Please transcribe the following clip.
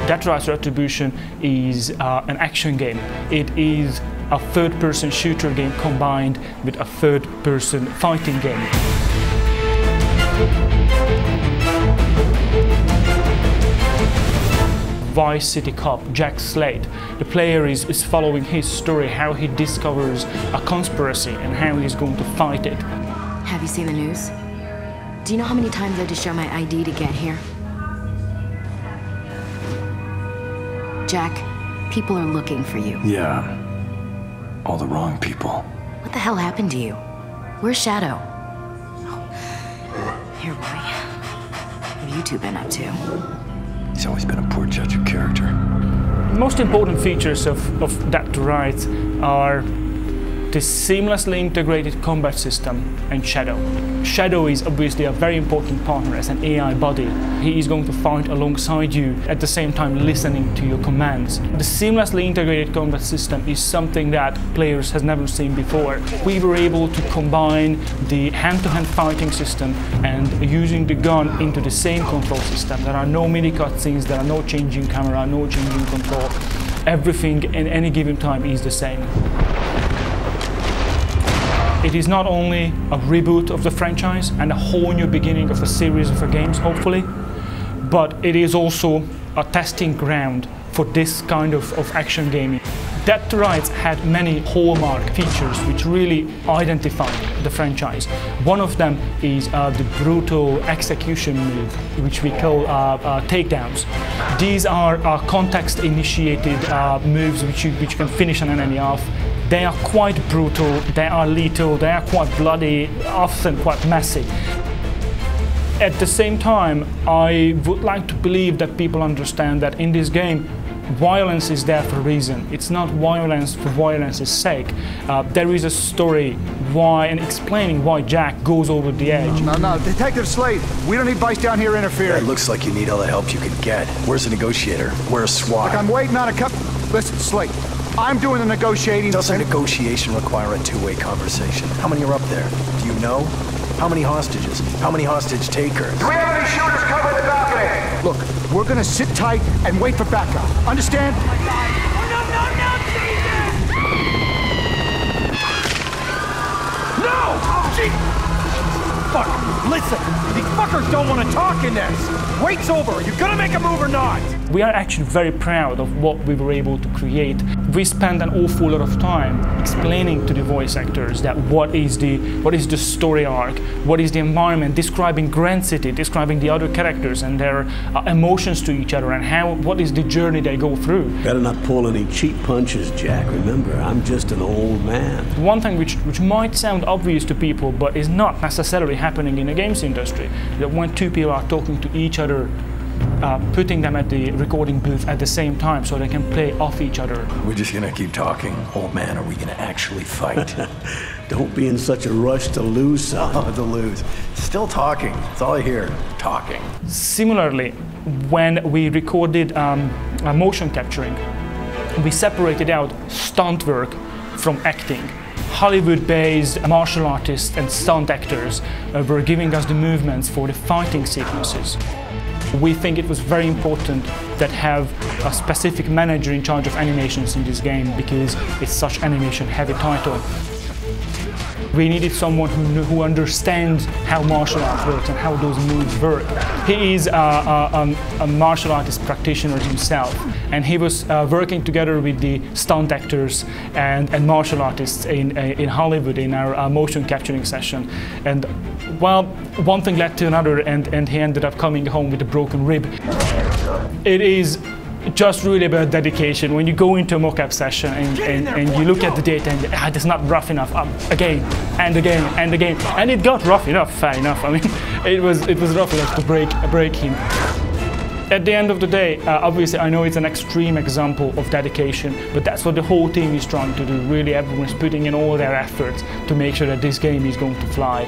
DTRR Retribution is an action game. It is a third-person shooter game combined with a third-person fighting game. Vice City cop Jack Slade. The player is following his story, how he discovers a conspiracy and how he's going to fight it. Have you seen the news? Do you know how many times I had to show my ID to get here? Jack, people are looking for you. Yeah. All the wrong people. What the hell happened to you? Where's Shadow? Here, boy. What have you two been up to? He's always been a poor judge of character. The most important features of DTRR are the seamlessly integrated combat system and Shadow. Shadow is obviously a very important partner as an AI body. He is going to fight alongside you, at the same time listening to your commands. The seamlessly integrated combat system is something that players has never seen before. We were able to combine the hand-to-hand fighting system and using the gun into the same control system. There are no mini cutscenes, there are no changing camera, no changing control. Everything in any given time is the same. It is not only a reboot of the franchise and a whole new beginning of a series of games, hopefully, but it is also a testing ground for this kind of action gaming. DTRR had many hallmark features which really identify the franchise. One of them is the brutal execution move, which we call takedowns. These are context-initiated moves which you can finish an enemy off. They are quite brutal, they are lethal, they are quite bloody, often quite messy. At the same time, I would like to believe that people understand that in this game, violence is there for a reason. It's not violence for violence's sake. There is a story why and explaining why Jack goes over the edge. No, Detective Slade, we don't need Vice down here interfering. It looks like you need all the help you can get. Where's the negotiator? Where's SWAT? Look, I'm waiting on a cup. Listen, Slade, I'm doing the negotiating. Doesn't negotiation require a two-way conversation? How many are up there? Do you know? How many hostages? How many hostage takers? Do we have any shooters covering the balcony? Look, we're gonna sit tight and wait for backup. Understand? Oh my God! Oh, no, No! Gee! Fuck! Listen, these fuckers don't want to talk in this. Wait's over. Are you gonna make a move or not? We are actually very proud of what we were able to create. We spent an awful lot of time explaining to the voice actors that what is the story arc, what is the environment, describing Grand City, describing the other characters and their emotions to each other, and what is the journey they go through. Better not pull any cheap punches, Jack. Remember, I'm just an old man. One thing which might sound obvious to people, but is not necessarily happening in the games industry, that when two people are talking to each other, putting them at the recording booth at the same time so they can play off each other. We're just gonna keep talking. Old man, are we gonna actually fight? Don't be in such a rush to lose, son. Oh, to lose. Still talking. That's all I hear. Talking. Similarly, when we recorded motion capturing, we separated out stunt work from acting. Hollywood-based martial artists and stunt actors were giving us the movements for the fighting sequences. We think it was very important that have a specific manager in charge of animations in this game because it's such animation-heavy title. We needed someone who understands how martial arts works and how those moves work. He is a martial artist practitioner himself, and he was working together with the stunt actors and martial artists in Hollywood in our motion capturing session. And well, one thing led to another, and he ended up coming home with a broken rib. It is just really about dedication. When you go into a mock-up session and you look at the data and it's not rough enough, again and again and again, and it got rough enough, fair enough. I mean, it was rough enough to break him. At the end of the day, obviously I know it's an extreme example of dedication, but that's what the whole team is trying to do. Really, everyone's putting in all their efforts to make sure that this game is going to fly.